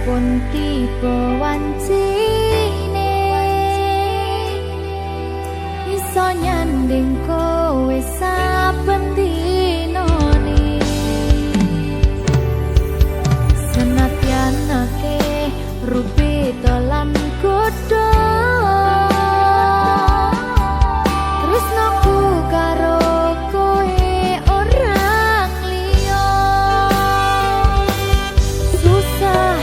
pun tiba wancine iso nyanding kowe saben dinane senadyan akeh rupi dolan godho tresnaku karo kowe orang liya susah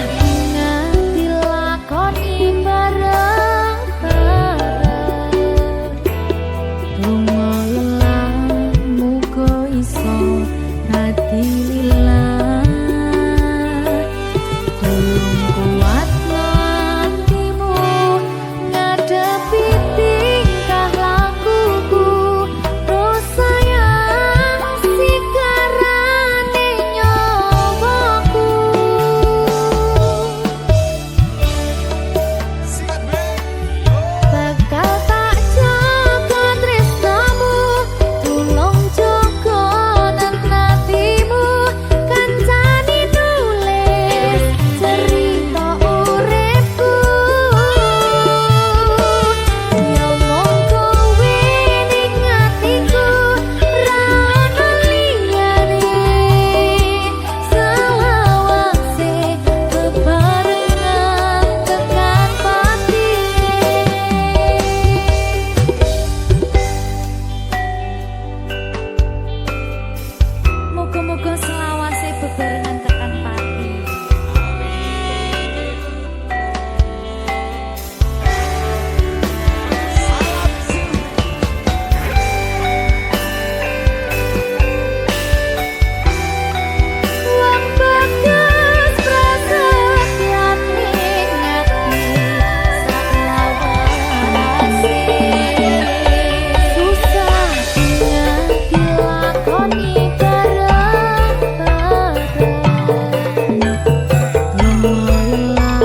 nganti lakoni bareng-bareng donga lelah muga iso dadi lillah tulung kuatno atimu ngadepi tingkah lakuku dosa yang sikarane nyawaku bakal tak jaga tresnamu tulung jaga nantimu kancani nulis cerita uripku ya mong kowe ning atiku ra ono liyane selawase bebarengan tekan patine muga-muga selawase bebarengan tekan pati wong bagus prasetyan ning ati selawase susah nganti lakoni bareng-bareng lelah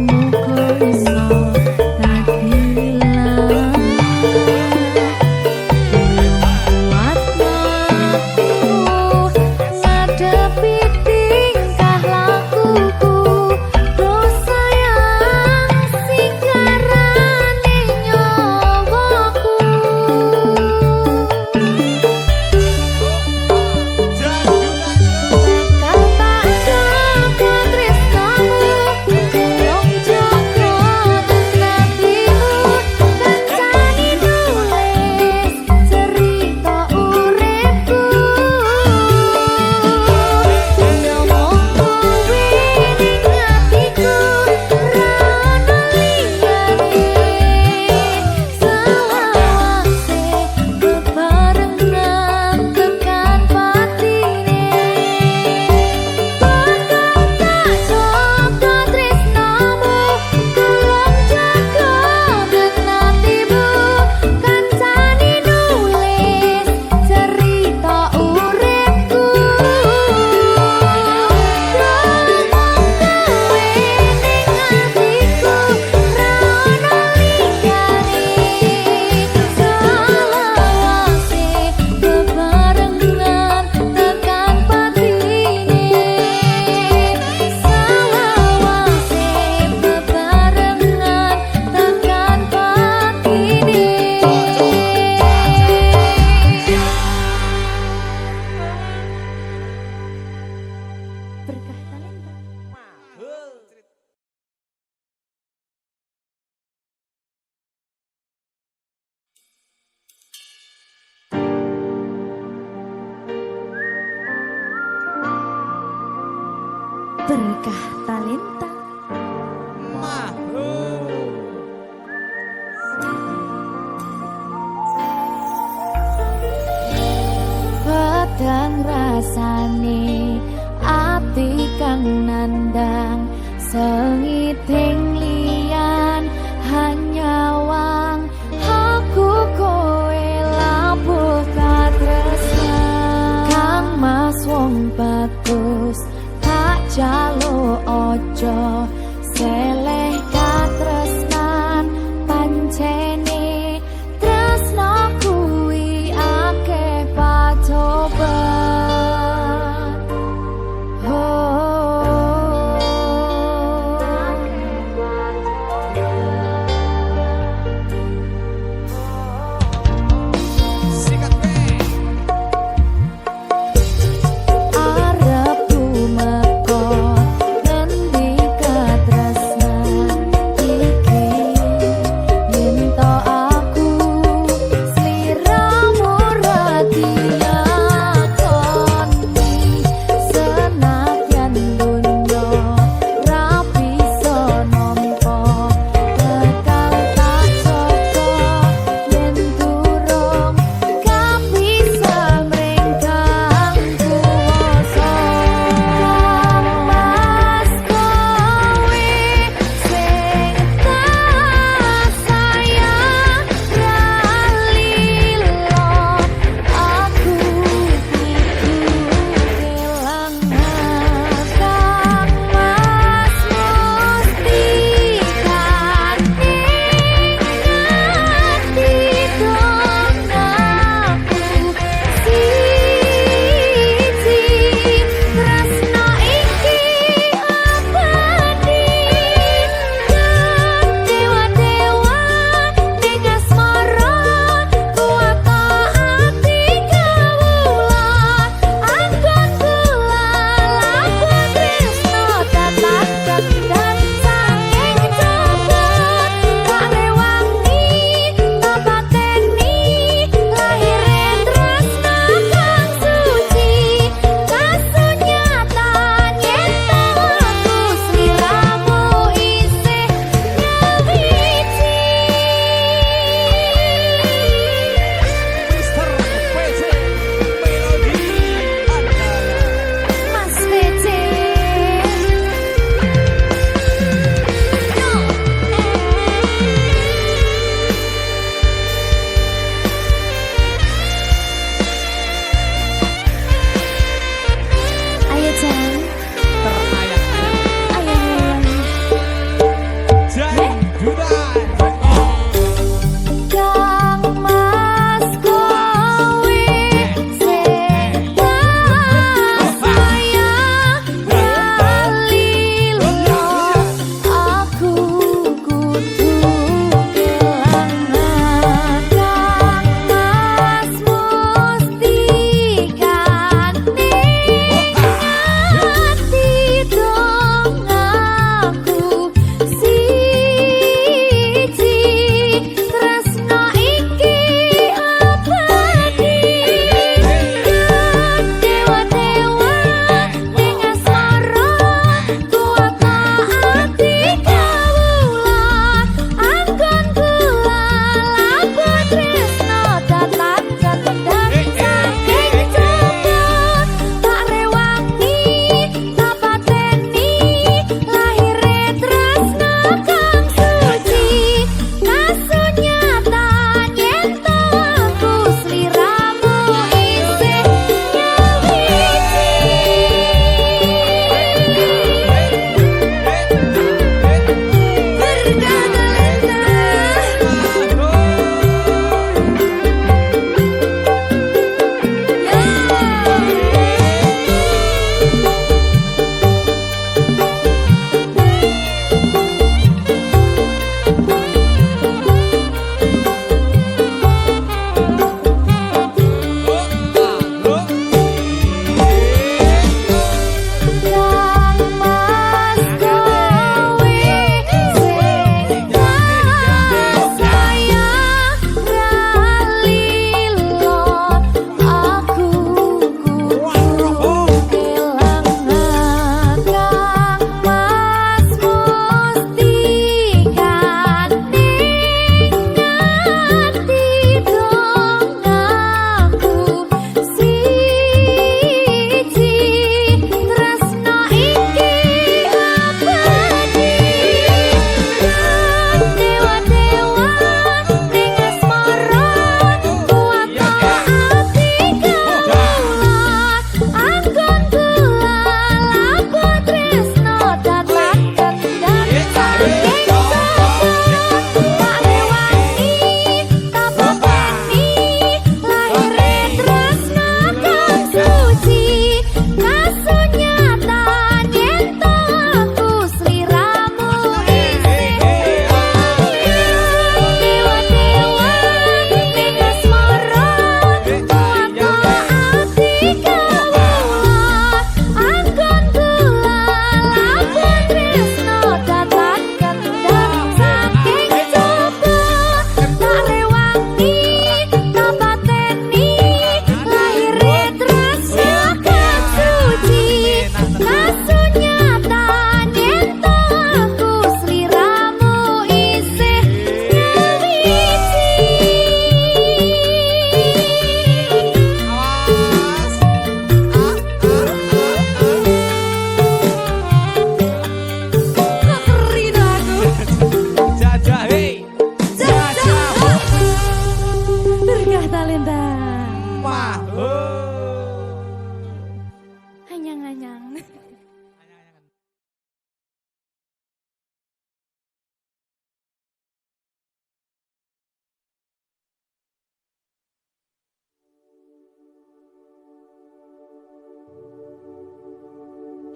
muga iso dadi lillah kuatno atimu ngadepi tingkah lakuku dosa yang sikarane nyawaku bakal tak jaga tresnamu tulung jaga nantimu kancani nulis cerita uripku ya mong kowe ning atiku ra ono liyane selawase bebarengan tekan patine bakal tak jaga tresnamu tulung jaga nantimu kancani nulis cerita uripku ya mong kowe ning atiku ra ono liyane selawase bebarengan tekan patine selawase bebarengan tekan patine berkah talenta berkah talenta padang rasane ati kang nandang sengiting liyan hanyawang aku kowe labuh katresnan kang mas wong bagus tak jaluk ojo seleh katresnan pancene tresno kuwi akeh pacoba. 1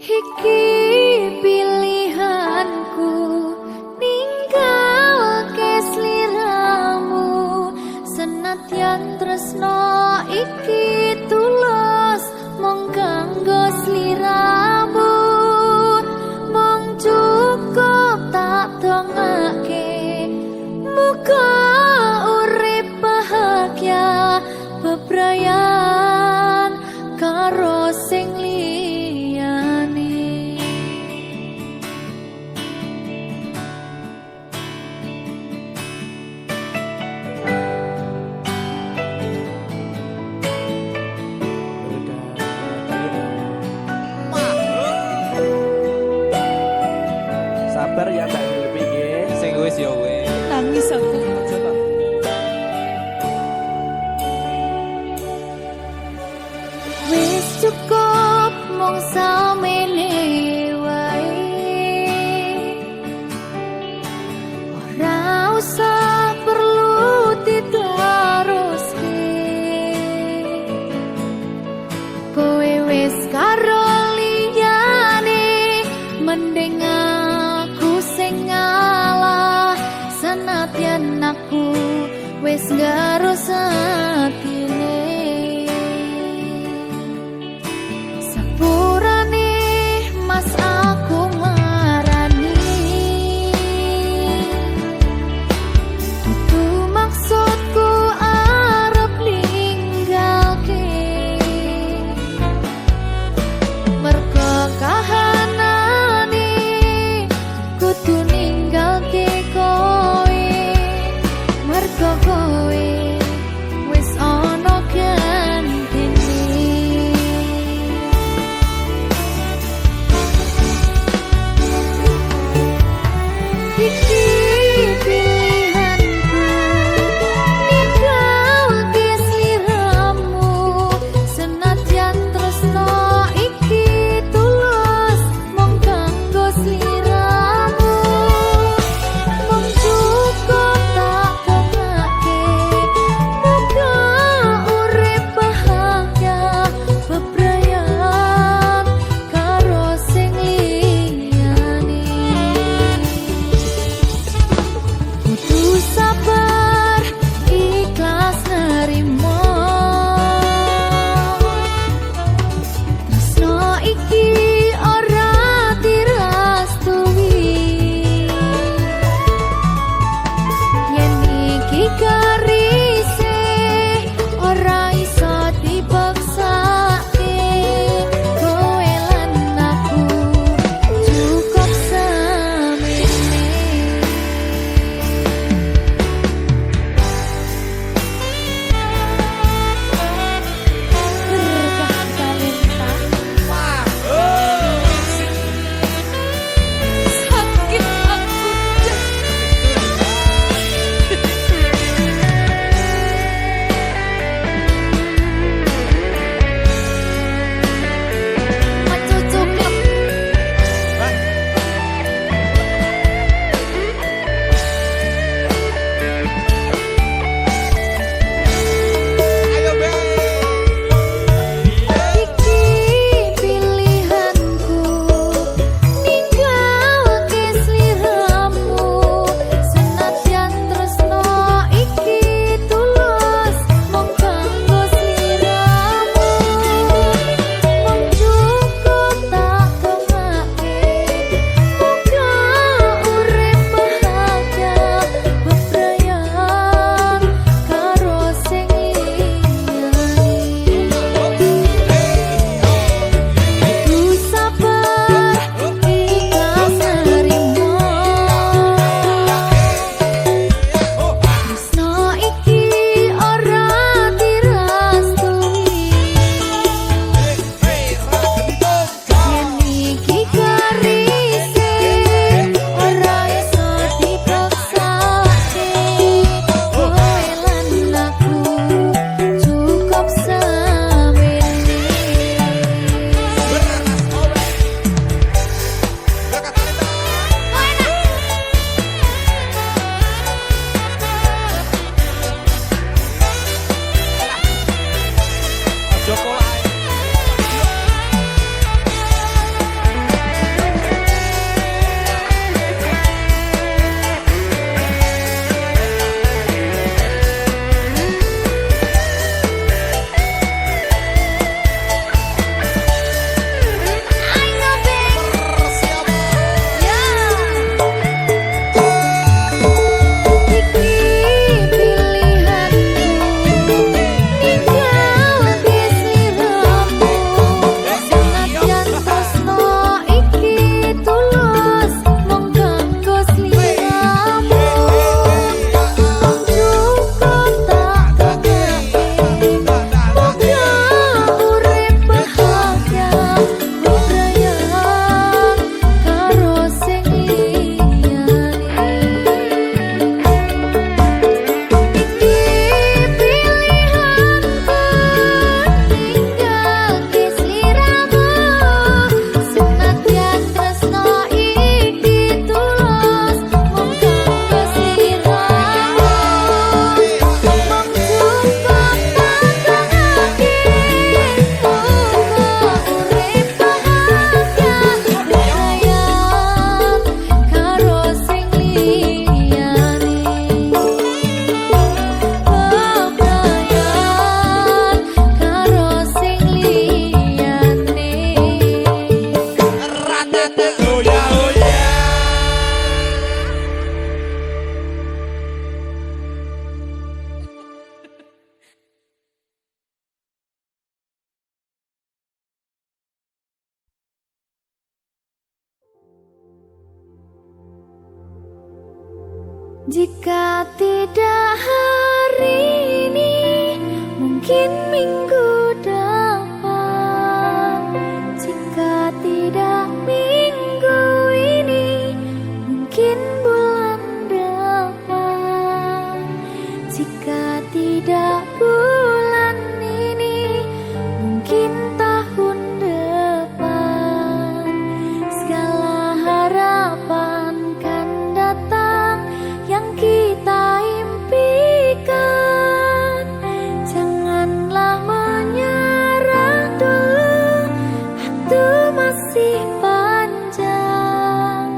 Iki pilihanku ninggalke sliramu, senadyan tresno iki tulus mung kanggo sliramu, mung cukup tak dongake muga urip bahagia bebrayan karo sing liyane. Sabar ya Mbak Helmi nggih. Sing wis ya wis. Nangis aku. Coba. Wis cukup mung samene wae, ora usah perlu diteruske. Kowe wis karo liyane, mending aku sing ngalah, senadyan aku wis ngarus atine. Sepurane mas aku marani, itu maksudku arep ninggalke, mergo kahanane kudu ninggalke kowe, mergo kowe wis ana gantine. Iki pilihanku ninggalke sliramu, senadyan tresno iki tulus mung kanggo sliramu, mung cukup tak dongake muga urip bahagia bebrayan karo sing liyane. Oh ya, oh ya. Jika tidak hari ini, mungkin minggu depan. Jika tidak minggu ini, mungkin bulan depan. Jika tidak bulan ini, mungkin tahun depan. Segala harapan kan datang yang kita impikan. Janganlah menyerah dulu, waktu masih panjang.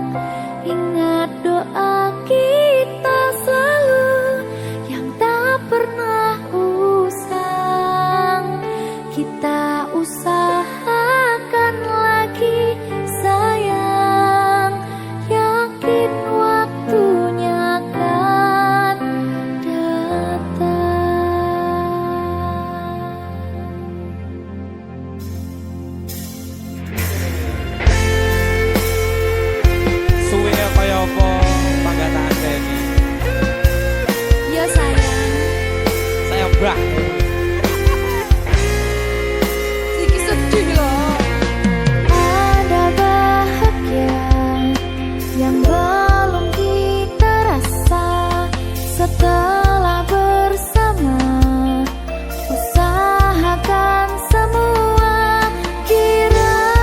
Ingat doa kita selalu yang tak pernah usang. Kita usahakan lagi sayang, yakin waktunya akan datang. Suwe kaya apa panggataan ini? Ya sayang, Saya mbah. Siki sedih loh. Ada bahagia yang belum kita rasa setelah bersama. Usahakan semua, kira-kira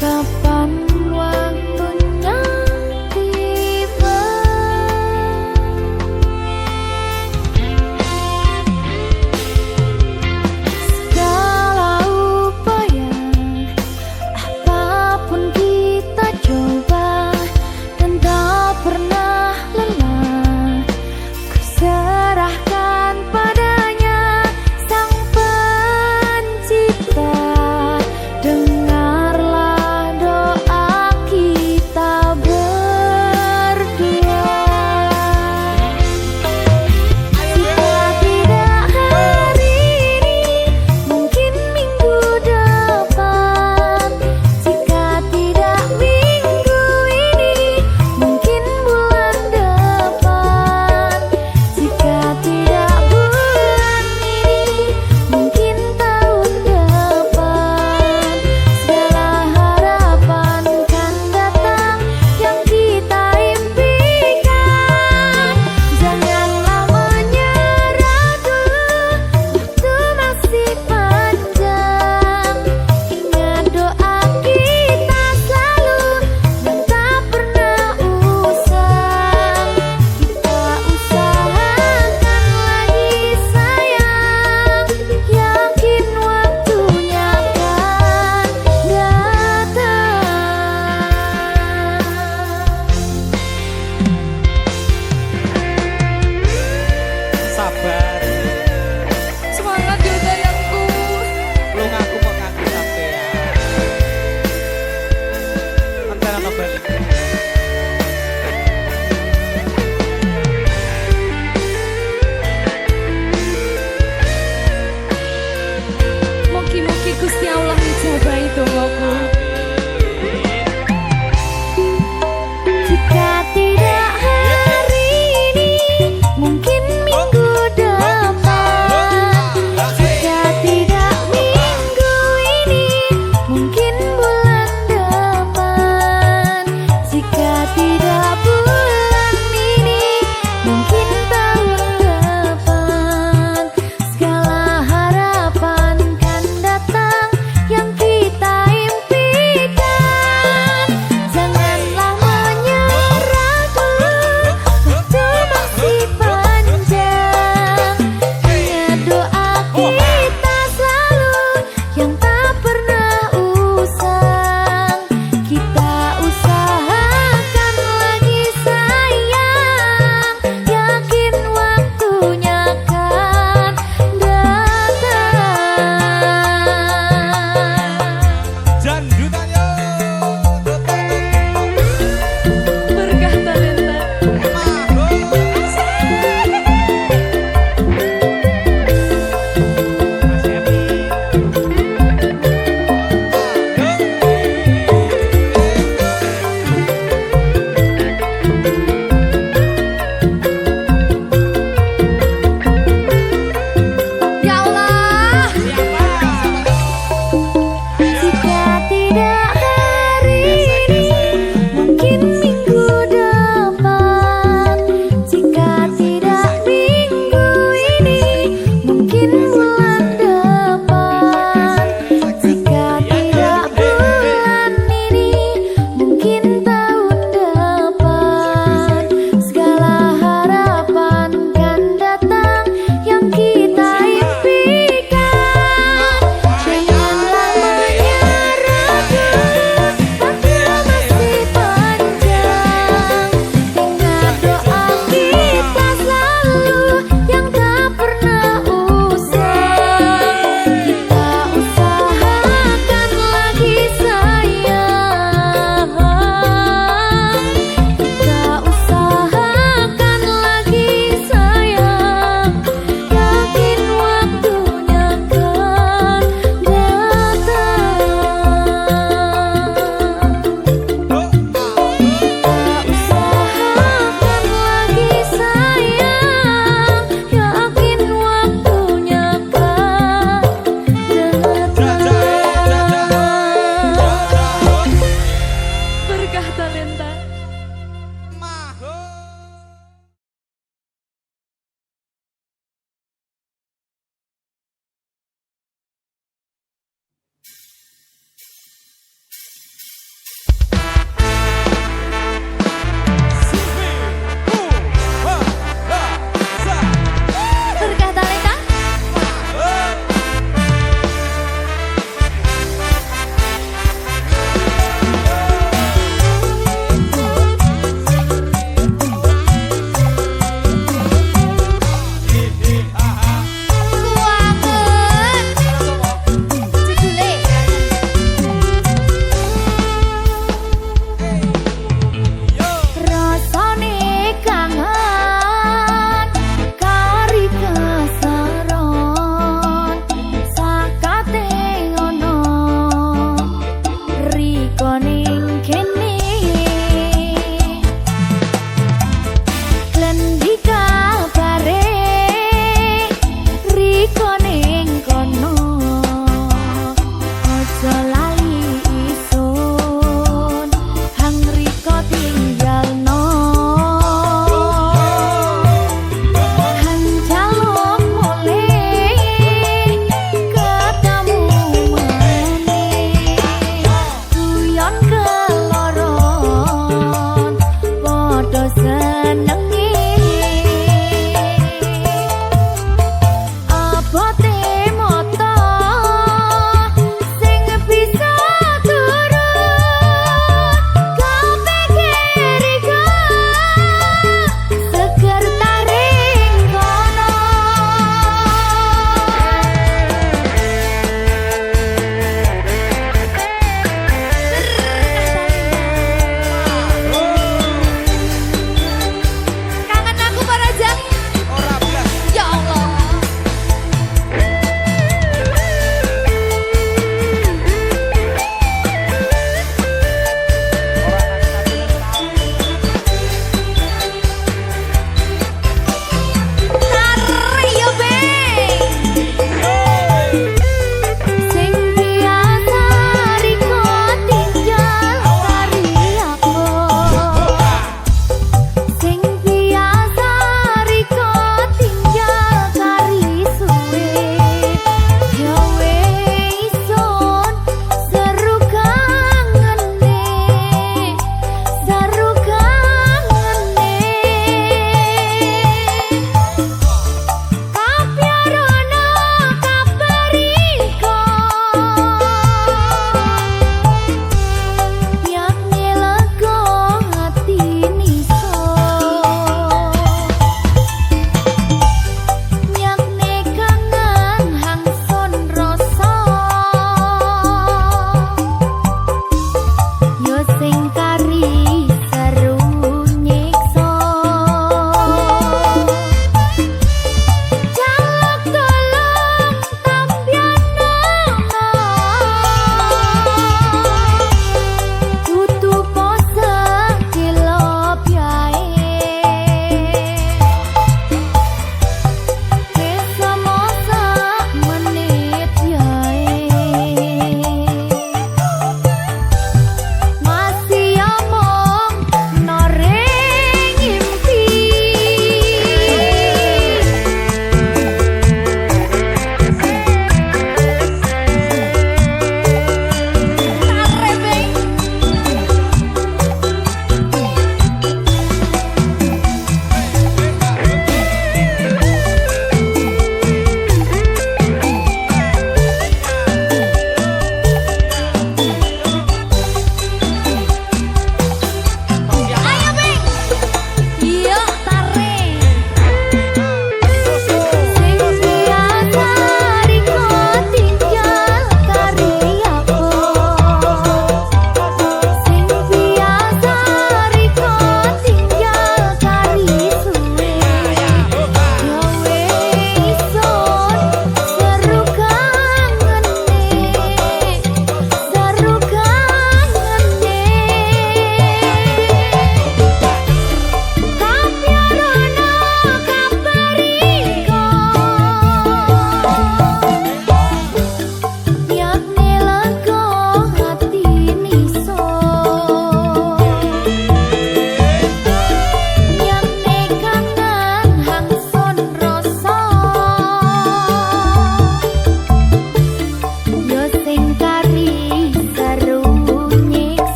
kapan waktunya tiba.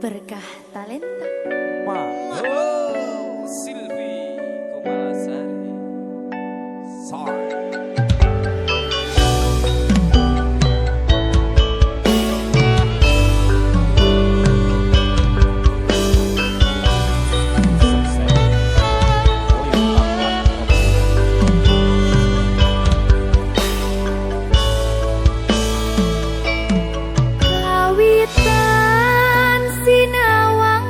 berkah talenta. Wah, Oh, Silvi Kumalasari. sorry. Kawitan sinawang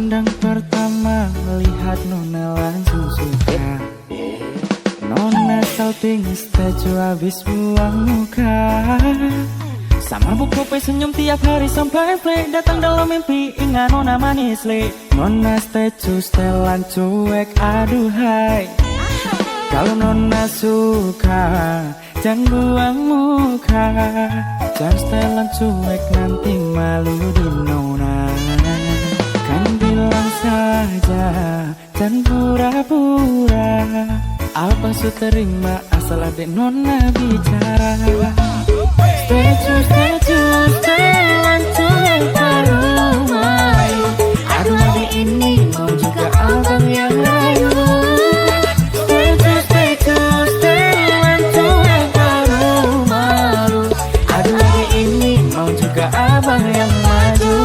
Pandang pertama melihat Nona langsung suka. Nona salting statue habis buang muka. Sama buku senyum tiap hari sampai play. Datang dalam mimpi ingat Nona manis le. Nona statue setelan cuek aduhai. Kalau Nona suka jangan buang muka. Jangan setelan cuek nanti malu di Nona. Kan bilang saja jangan pura-pura. Apa su terima asal ada Nona bicara. Statue, statue, setelan cuek parumai. Aduh adik ini mau juga abang yang rayu. Statue, statue, setelan cuek parumai. Aduh adik ini mau juga abang yang maju.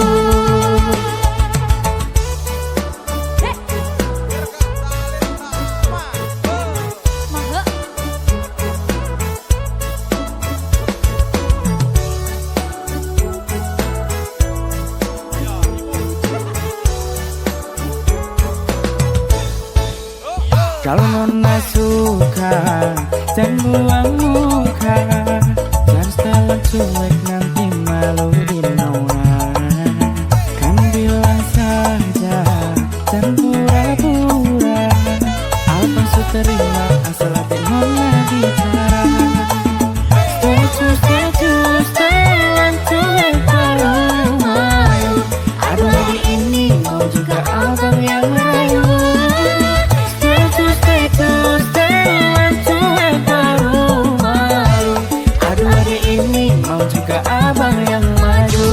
Kalau Nona suka jangan buang muka. Jangan setelan cuek nanti malu di Nona. Kan bilang saja jangan pura-pura. Apa su terima asal hati Nona bicara. Statue, statue, setelan cuek parumai. Aduh hari ini mau juga abang yang rayu. Juga abang yang maju.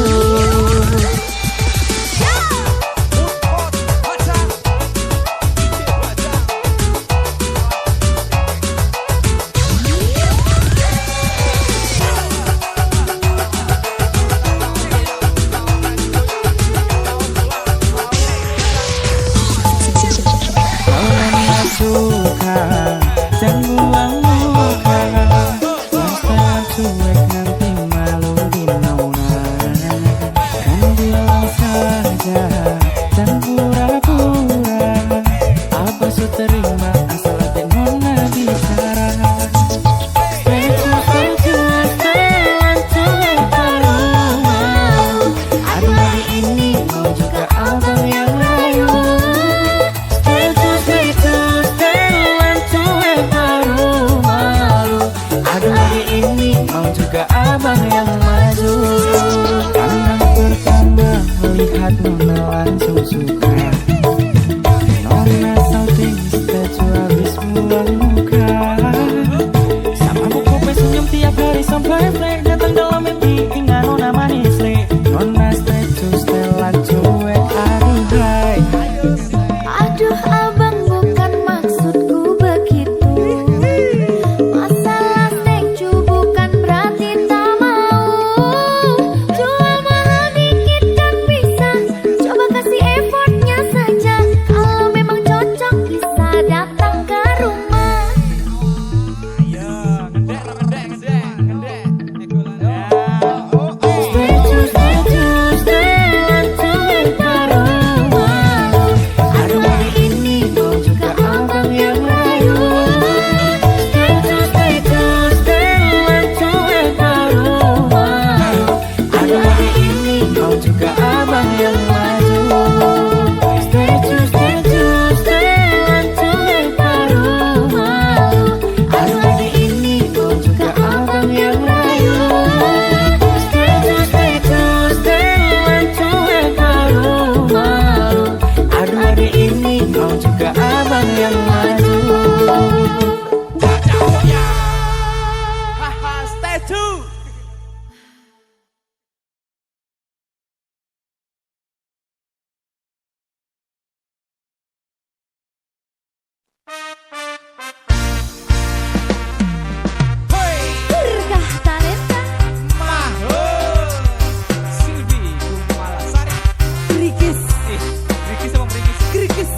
Kalau Nona suka jangan buang muka. Jangan setelan cuek nanti malu di Nona. Kan bilang saja jangan pura-pura. Apa su terima asal hati Nona bicara. Statue, statue, setelan cuek parumai. Aduh hari ini mau juga abang yang rayu. Statue, statue, setelan cuek parumai. Aduh hari ini mau juga abang yang maju. Pandang pertama melihat Nona langsung suka. Nona salting statue habis buang muka. Sama buku senyum tiap hari sampai play. Datang dalam mimpi ingat Nona manis le. Nona statue setelan cuek aduhai. Aduh abang bukan maksudku begitu. Masalah statue bukan berarti tak mau. Jual mahal dikit kan bisa. Coba kasih effortnya saja. Kalau memang cocok bisa datang ke rumah. Statue, statue, setelan cuek parumai. Aduh hari ini mau juga abang yang rayu. Statue, statue, setelan cuek parumai. Aduh hari ini mau juga abang yang maju. Statue, statue, setelan cuek parumai. Aduh hari ini mau juga abang yang rayu. Statue, statue, setelan cuek parumai. Aduh hari ini mau juga abang yang maju. Haha, statue. Berkah talenta. Maho. Silvi Kumalasari. Gerigis. Rikis apa merikis? Gerigis.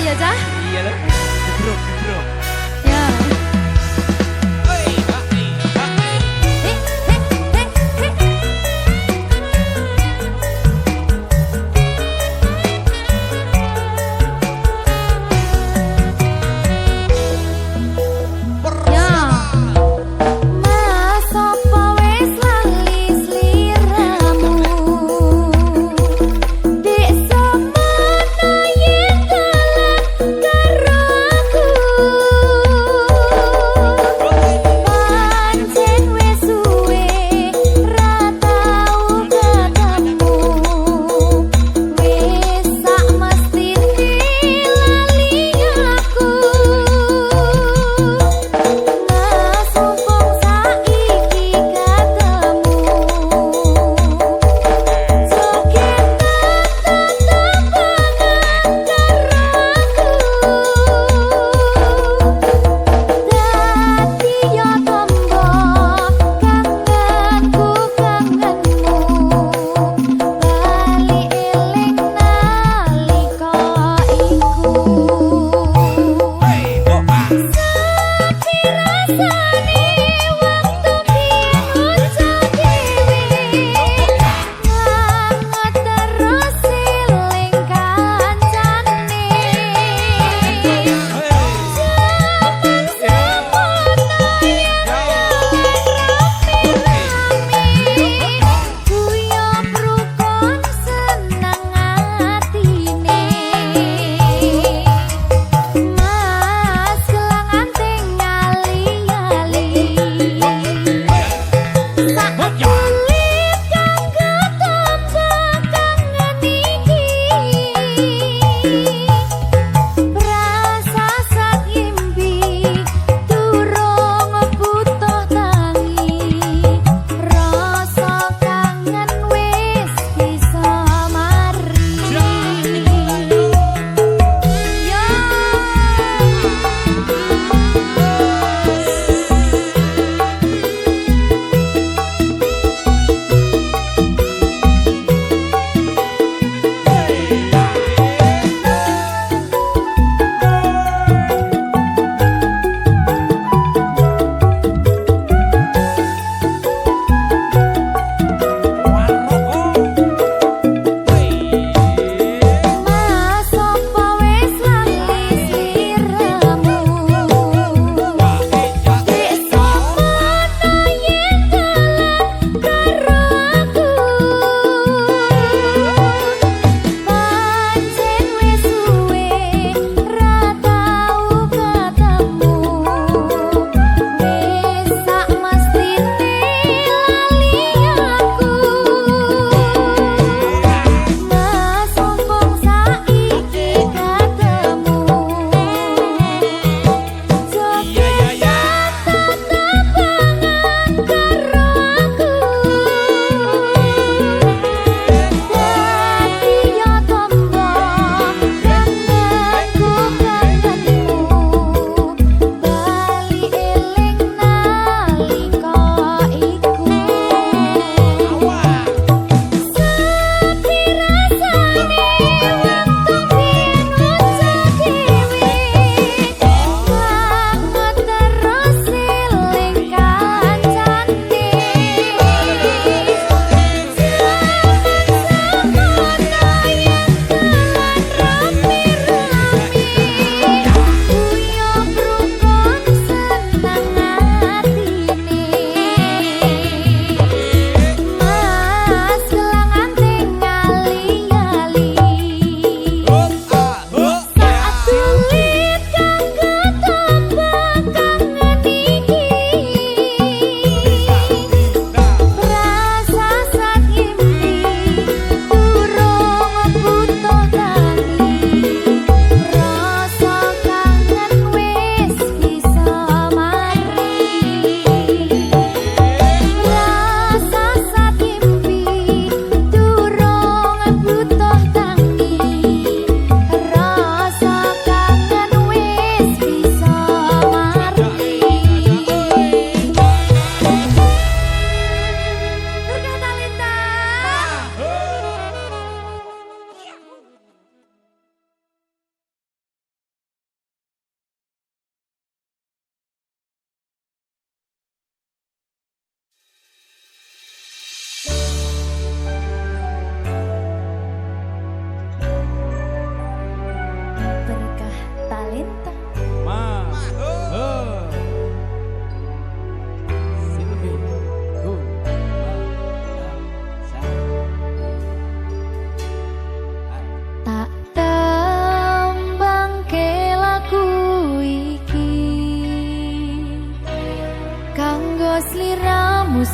ya Cah? Iya loh. Gebrok, gebrok. Ya. Hei, hei, hei. Heh, heh, heh, heh. Ya. Mas apa wis lali sliramu? Dek samana yen dalan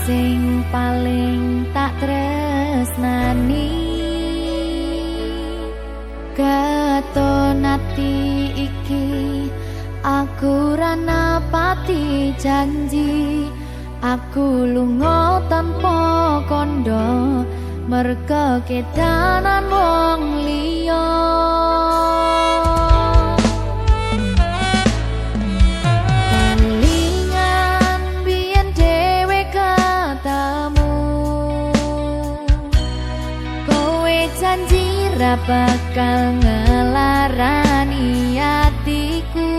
sing paling tak tresnani katon ati iki aku ra napati janji aku lunga tanpa kondo merga kedanan wong liya kelingan biyen dhewe katamu kowe janji ra bakal ngelarani atiku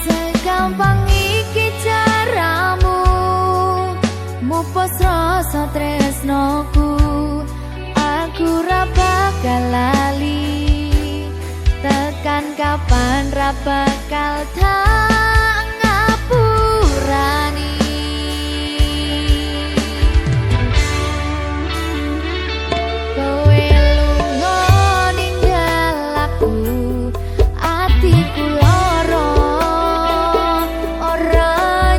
segampang iki caramu mupus rasa tresnoku aku ra bakal lali tekan kapan ra bakal tak ngapurani kowe lunga ninggal aku atiku lara ora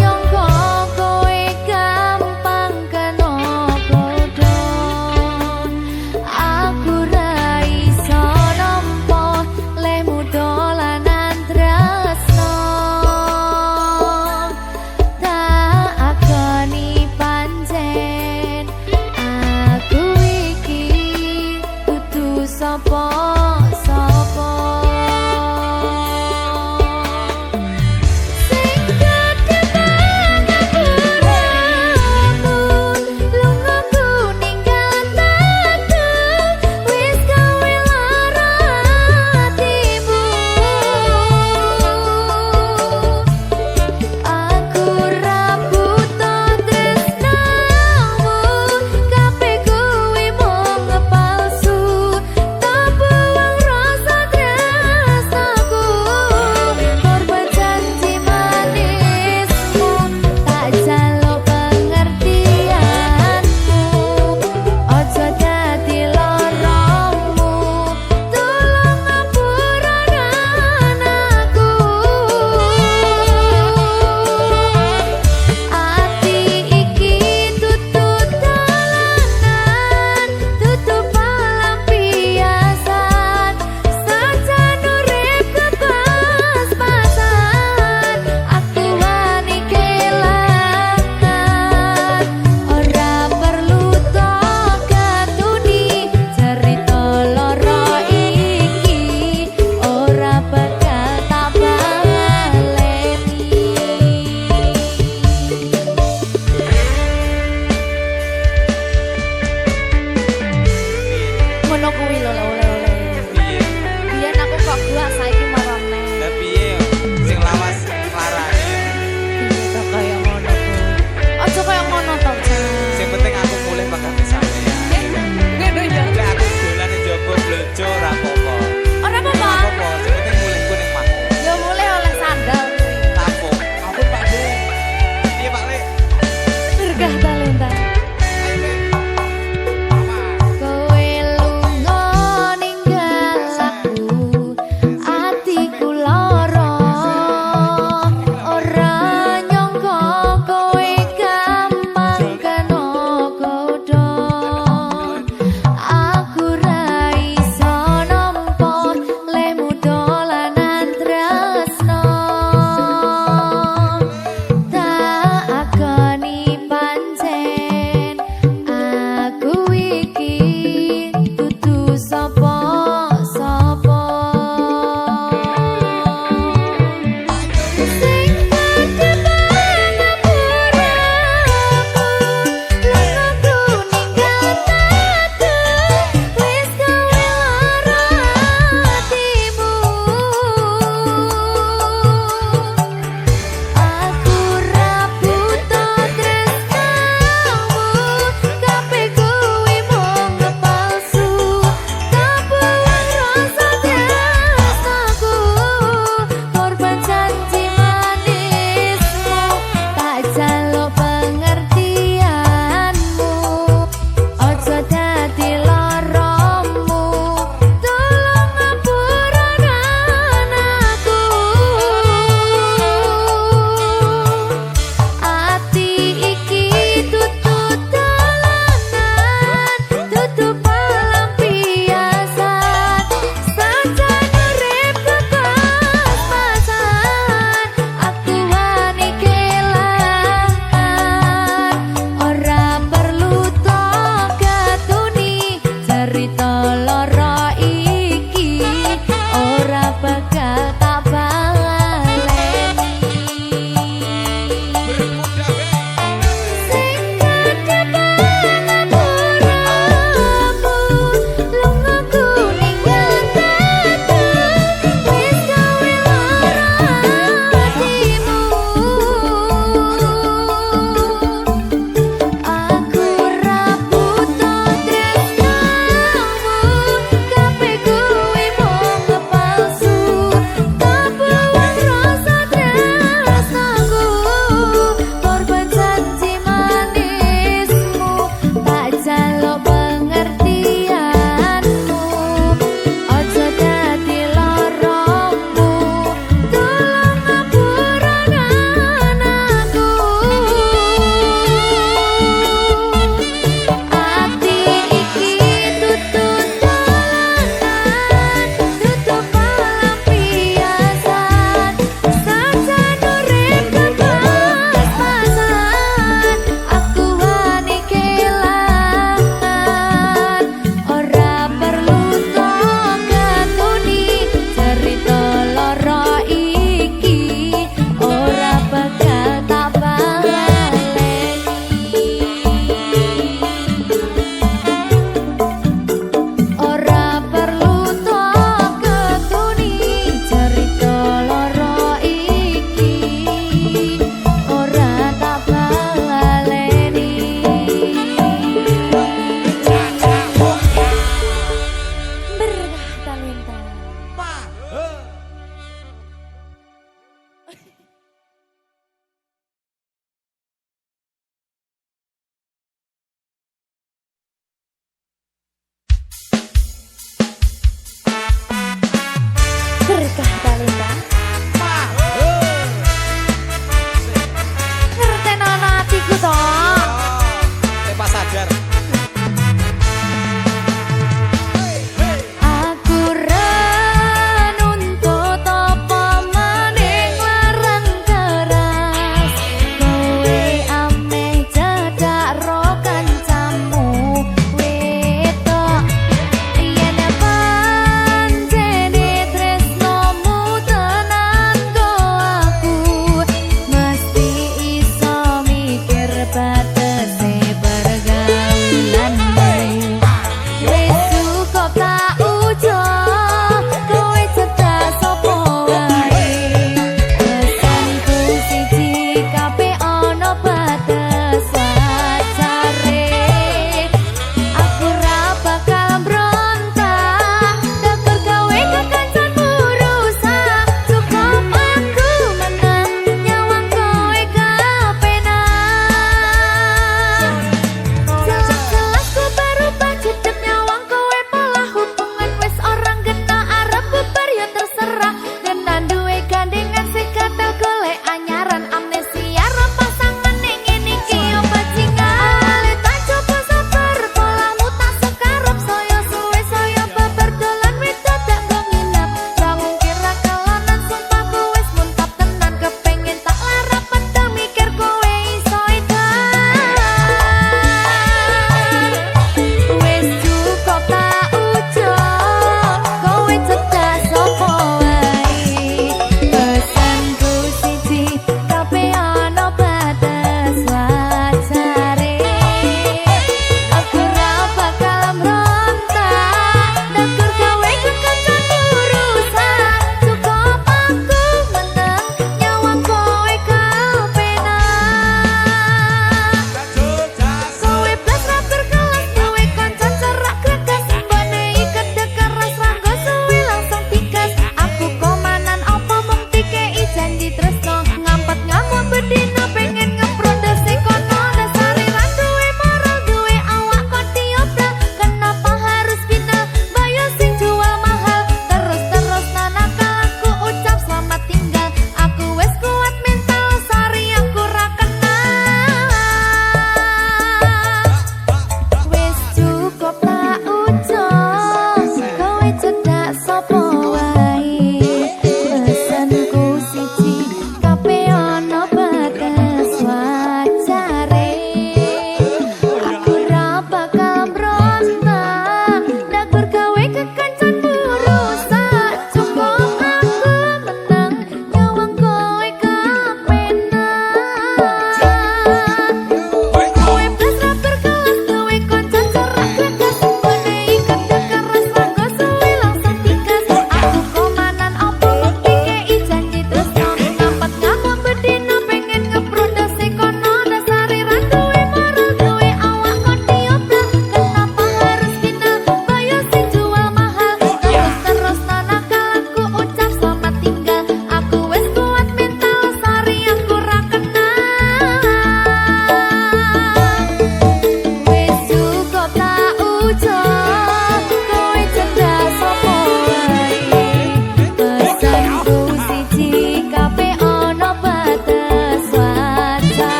nyangka kowe gampang kena godho aku ra iso nampa lemu dolanan tresno tak akoni pancen aku iki kudu sapa-sapa sing gede banget uramu lungaku ninggal aku wis gawe lara atimu aku ra butuh tresnamu kabeh kuwi mung palsu tak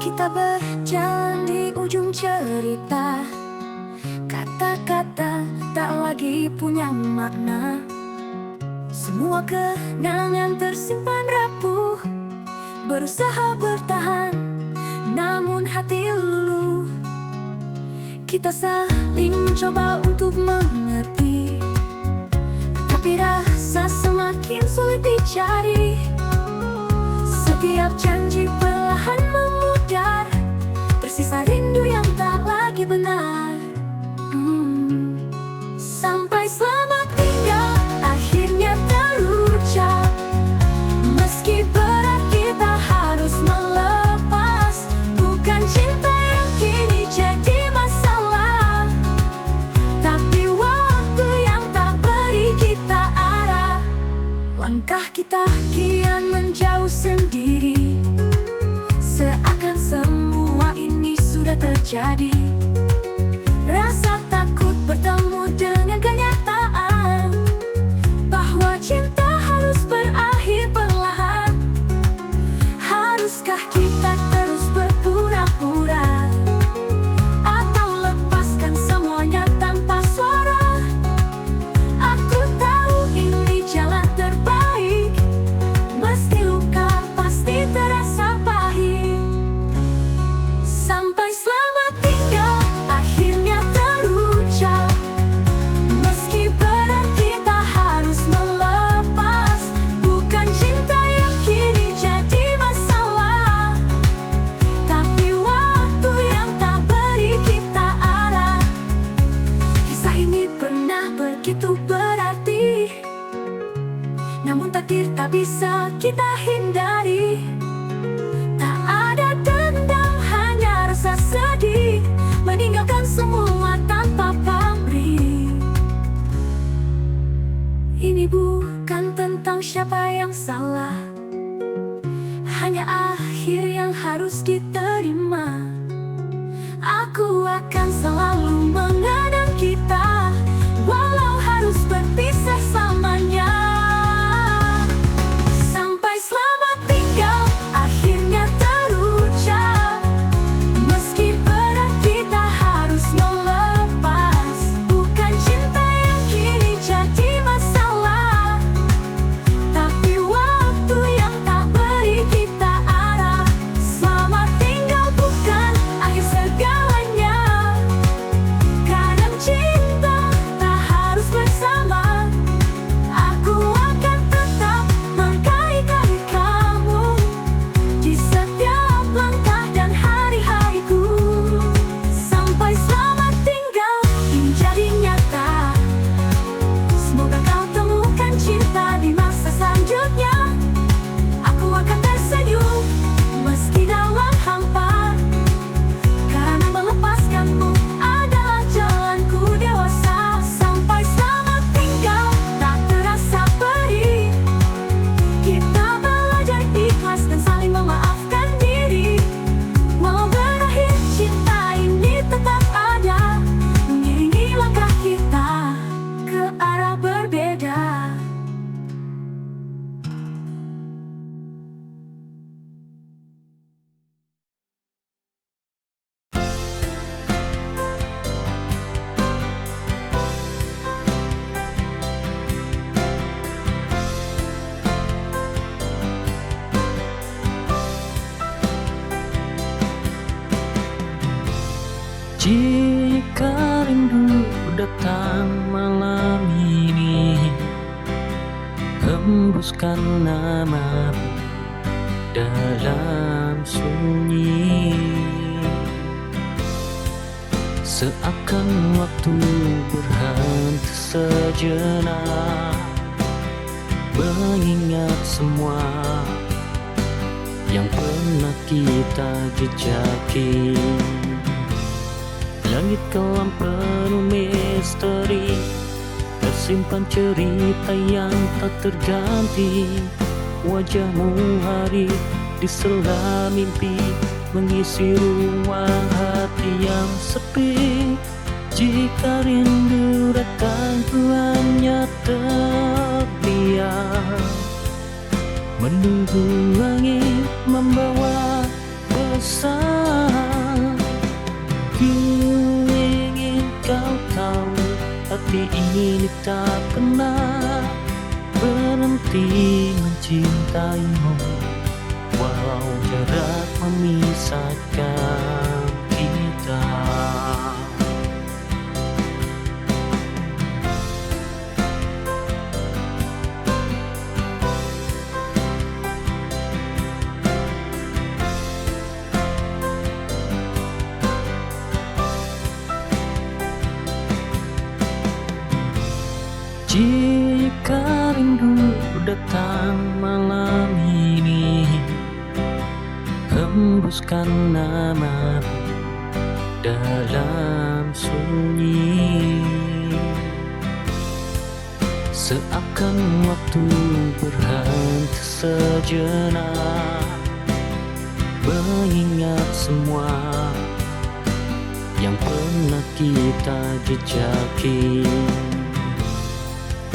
Kita berjalan di ujung cerita, kata-kata tak lagi punya makna. Semua kenangan tersimpan rapuh, berusaha bertahan, namun hati luluh. Kita saling mencoba untuk mengerti, tapi rasa semakin sulit dicari. Setiap janji perlahan memudar, tersisa rindu yang tak lagi benar. Sampai selamat tinggal akhirnya terucap, meski berat kita harus melepas. Bukan cinta yang kini jadi masalah, tapi waktu yang tak beri kita arah. Langkah kita kian menjauh sendiri, seakan semua ini sudah terjadi. Rasa takut bertemu dengan kenyataan bahwa cinta harus berakhir perlahan. Haruskah kita terus berpura-pura, atau lepaskan semuanya tanpa suara? Aku tahu ini jalan terbaik, meski luka pasti terasa pahit. Sampai selamat tinggal akhirnya terucap, meski berat kita harus melepas. Bukan cinta yang kini jadi masalah, tapi waktu yang tak beri kita arah. Kisah ini pernah begitu berarti, namun takdir tak bisa kita hindari. Tak ada dendam, hanya rasa sedih, meninggalkan semua tanpa pamrih. Ini bukan tentang siapa yang salah, hanya akhir yang harus diterima. Aku akan selalu mengenang kita, walau harus berpisah selamanya. Sampai selamat tinggal akhirnya terucap, meski berat kita harus melepas. Bukan cinta yang kini jadi masalah, tapi waktu yang tak beri kita arah. Selamat tinggal bukan akhir segalanya, kadang cinta tak harus bersama. Aku akan tetap mengkali-kali kamu di setiap langkah dan hari-hariku. Sampai selamat tinggal ini jadi nyata, semoga kau temukan cinta di masa selanjutnya. Aku akan tersenyum meski dalam hampa, karena melepaskanmu adalah jalanku dewasa. Sampai selamat tinggal tak terasa perih, kita belajar ikhlas dan saling memaafkan diri. Walau berakhir cinta ini tetap ada, mengiringi langkah kita ke arah berbeda. Jika rindu datang malam ini, hembuskan namamu dalam sunyi. Seakan waktu berhenti sejenak, mengingat semua yang pernah kita jejaki. Langit kelam penuh misteri, tersimpan cerita yang tak terganti. Wajahmu hari di sela mimpi, mengisi ruang hati yang sepi. Jika rindu datang ku hanya terdiam, menunggu angin membawa pesan. hati ini tak pernah berhenti mencintaimu, walau jarak memisahkan kita. Jika rindu datang malam ini, hembuskan nama dalam sunyi, seakan waktu berhenti sejenak, mengingat semua yang pernah kita jejaki.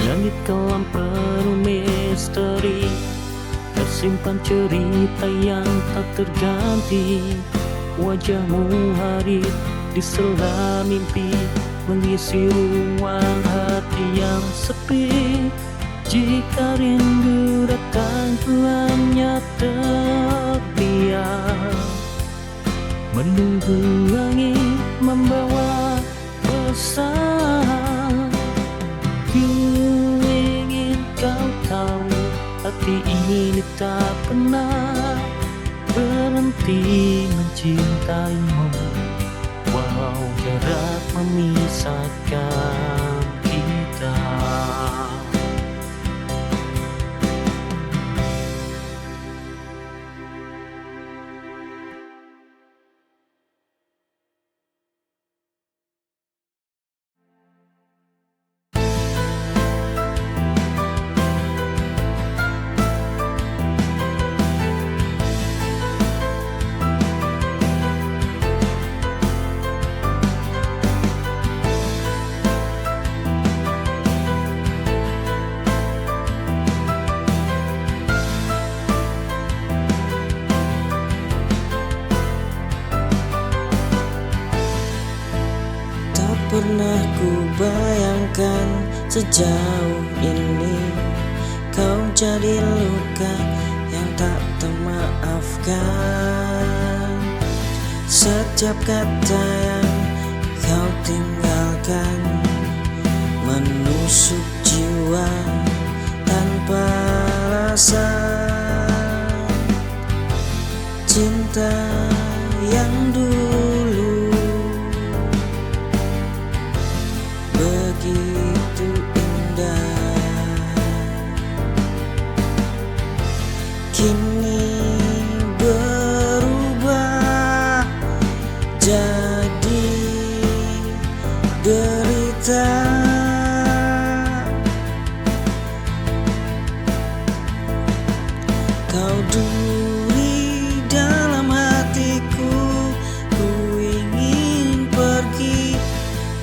Langit kelam penuh misteri, tersimpan cerita yang tak terganti. Wajahmu hadir di sela mimpi, mengisi ruang hati yang sepi. Jika rindu datang ku hanya terdiam, menunggu angin membawa pesan. Ku ingin kau tahu, hati ini tak pernah berhenti mencintaimu, walau jarak memisahkan kita. Pernah ku bayangkan sejauh ini kau jadi luka yang tak termaafkan. Setiap kata yang kau tinggalkan menusuk jiwa tanpa alasan. Cinta yang dulu begitu indah, kini berubah jadi derita. Kau duri dalam hatiku, ku ingin pergi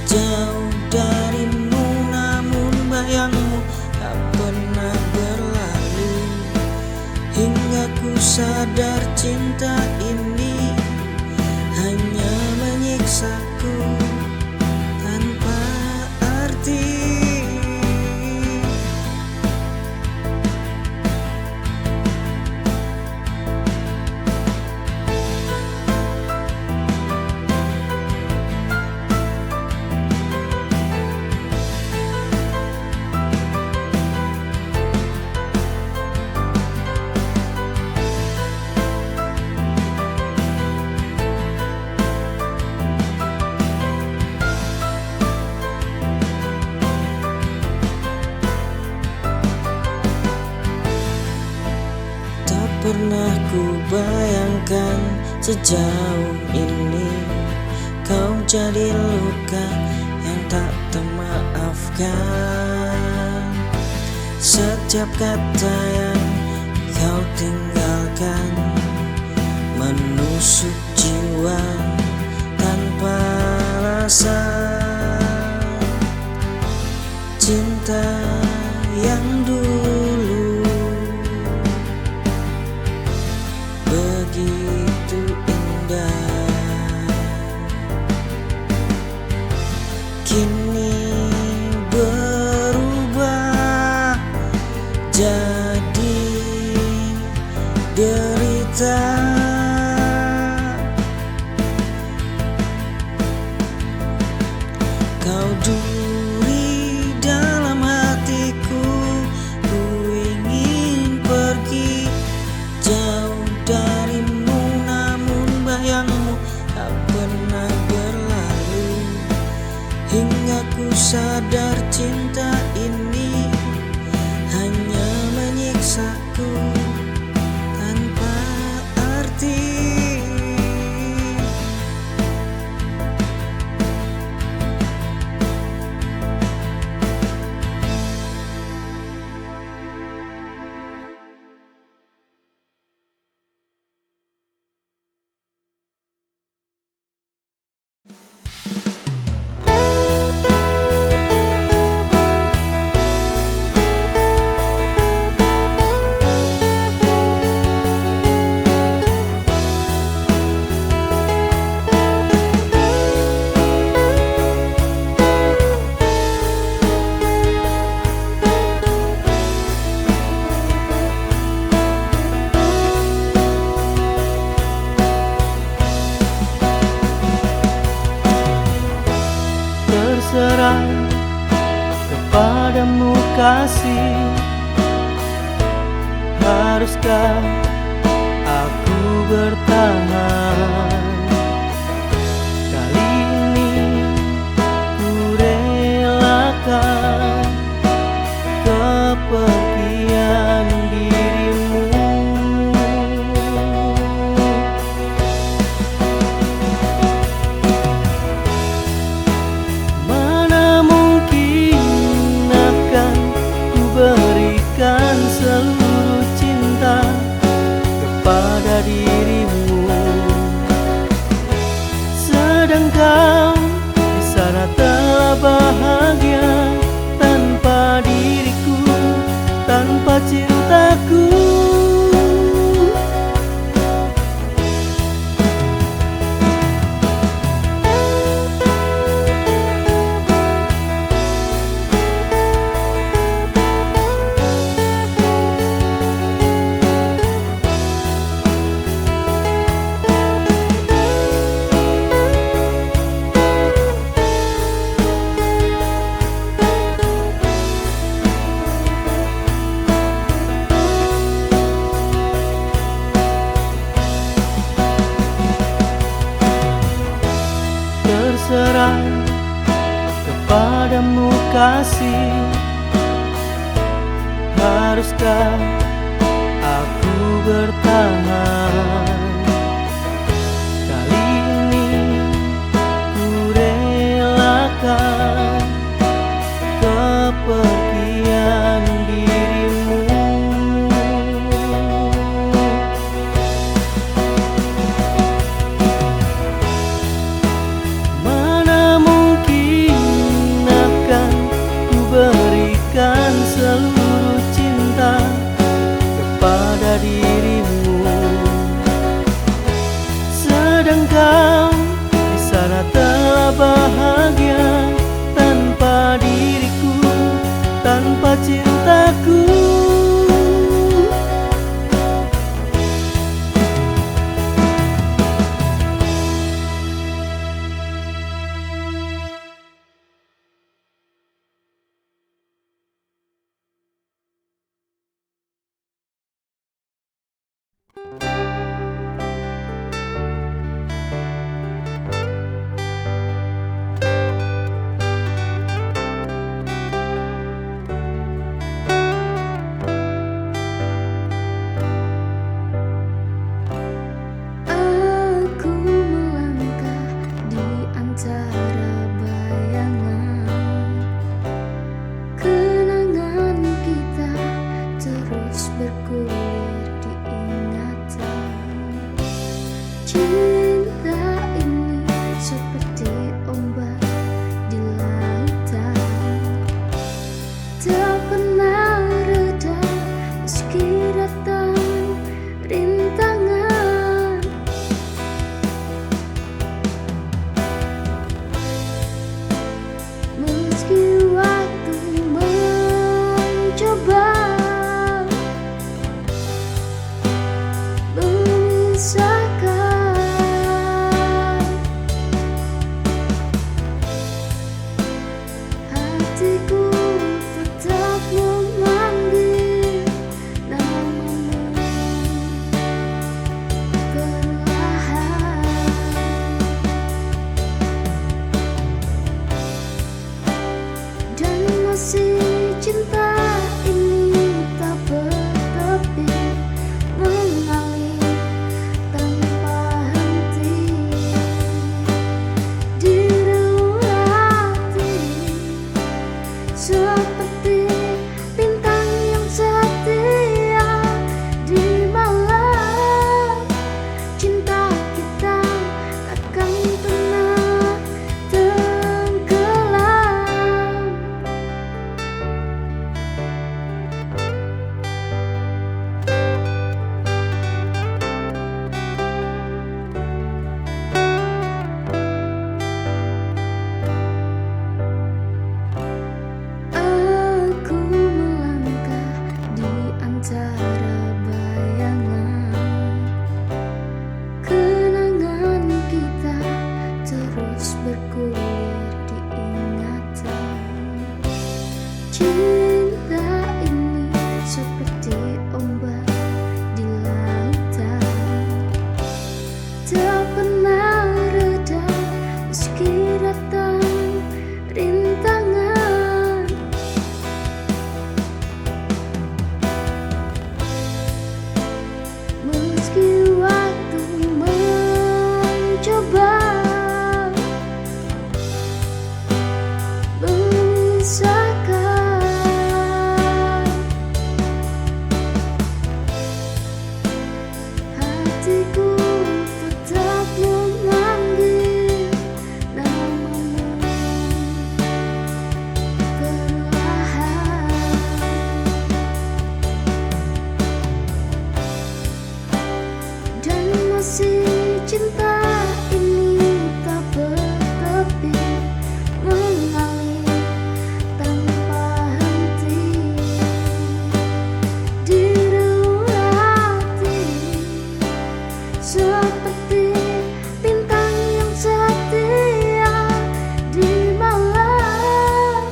jauh darimu, namun bayangmu tak pernah berlalu. Hingga ku sadar cinta ini hanya menyiksaku tanpa arti. Pernah ku bayangkan sejauh ini kau jadi luka yang tak termaafkan. Setiap kata yang kau tinggalkan menusuk jiwa tanpa alasan. Cinta yang dulu begitu indah, kini sadar cinta ini hanya menyiksaku tanpa arti. Terserah kepadamu kasih, haruskah aku bertahan? Kali ini ku relakan kepergian dirimu. Mana mungkin akan ku berikan seluruh cinta kepada dirimu, sedang kau di sana telah bahagia tanpa diriku, tanpa cintaku. Terserah kepadamu kasih, haruskah aku bertahan? Kali ini ku relakan kepergian dirimu. Mana mungkin akan ku berikan seluruh cinta kepada dirimu, sedang kau di sana telah bahagia tanpa diriku, tanpa cintaku. Aku melangkah di antara bayangan, kenangan kita terus bergulir di ingatan. Cinta ini seperti ombak di lautan, tak pernah reda meski datang rintangan. Meski waktu mencoba memisahkan, seperti bintang yang setia di malam.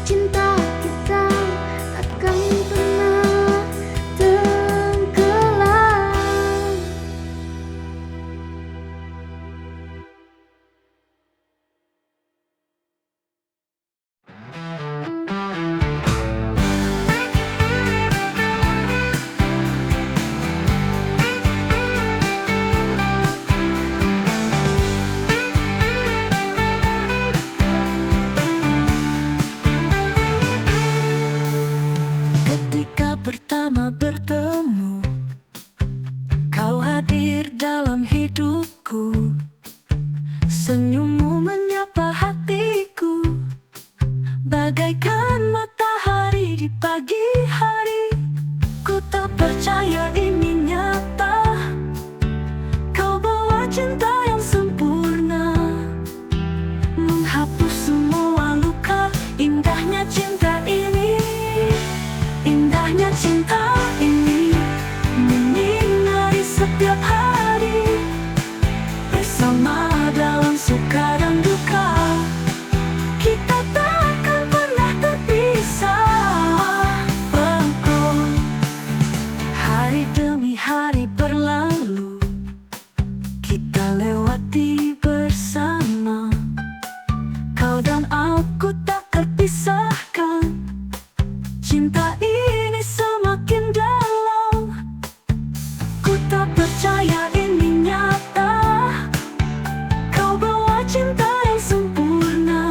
Cinta kita takkan pernah tenggelam. Ketika pertama bertemu, kau hadir dalam hidupku. Senyummu menyapa hatiku, bagaikan matahari di pagi hari. Ku tak percaya ini nyata, kau bawa cinta yang sempurna, menghapus semua luka. Indahnya cinta ini, indahnya cinta ini, menyinari setiap hari, bersama dalam suka dan duka. Kita takkan pernah terpisah. Hari demi hari berlalu, kita lewati bersama. Kau dan aku tak terpisahkan. Cinta ini semakin dalam, ku tak percaya ini nyata. Kau bawa cinta yang sempurna,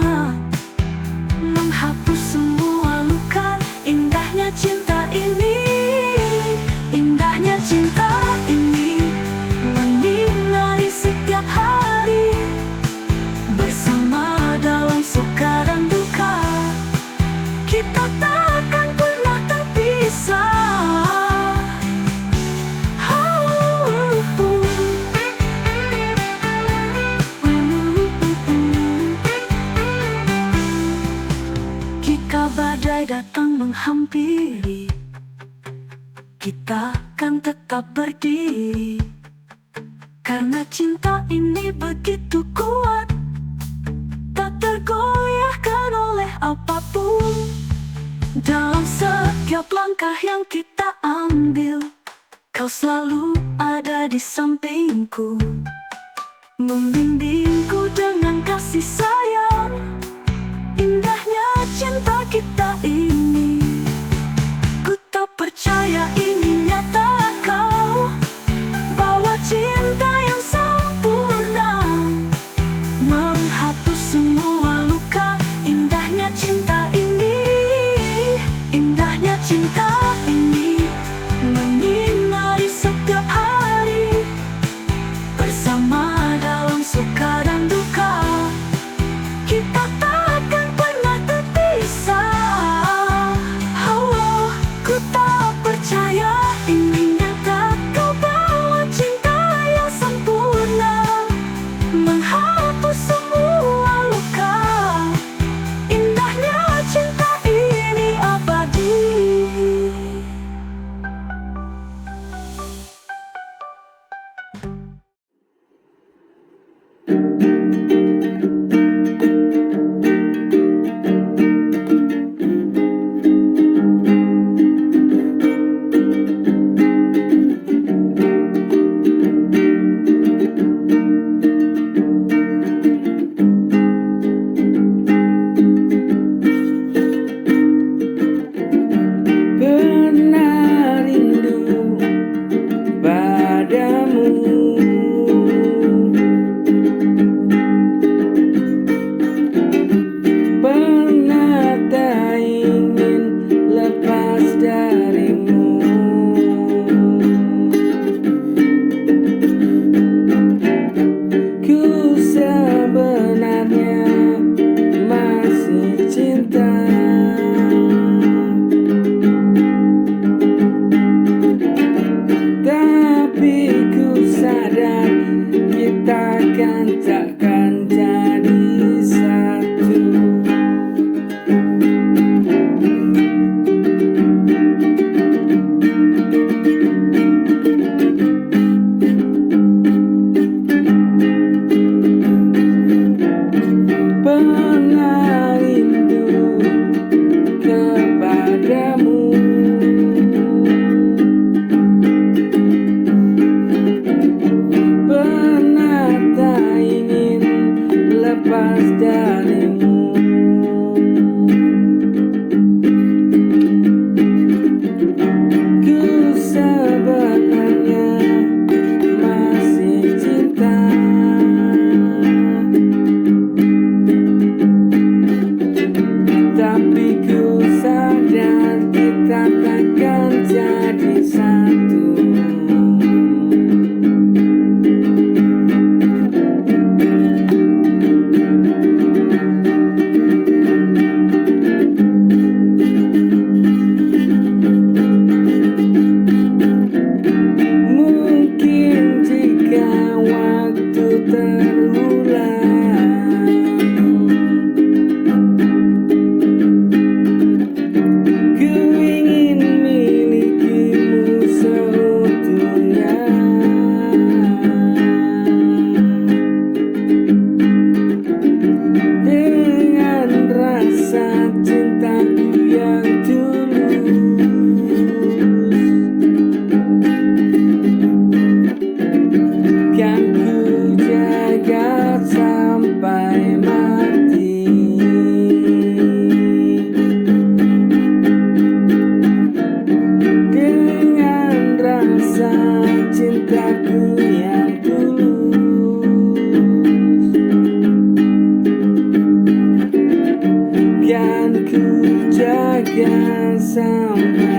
menghapus semua luka. Indahnya cinta ini, indahnya cinta ini, menyinari setiap hari, bersama dalam suka dan duka. Kita takkan pernah terpisah. Jika badai datang menghampiri, kita akan tetap berdiri, karena cinta ini begitu kuat, tak tergoyahkan oleh apapun. Dalam setiap langkah yang kita ambil, kau selalu ada di sampingku, membimbingku dengan kasih sayang. Indahnya cinta kita ini, ku tak percaya ini nyata. Kau bawa cinta yang sempurna, menghapus semua luka. Indahnya cinta ini, indahnya cinta ini, menyinari setiap hari, bersama dalam suka dan duka. Kita takkan pernah terpisah. Oh, ku tak percaya lepas darimu. Ku sebenarnya masih cinta, tapi ku sadar kita takkan jadi satu. Mungkin jika waktu terulang, ku ingin milikimu seutuhnya. Dengan rasa cintaku yang tulus, kan ku jaga sampai mati. Dengan rasa cintaku yang tulus, kan ku jaga sampai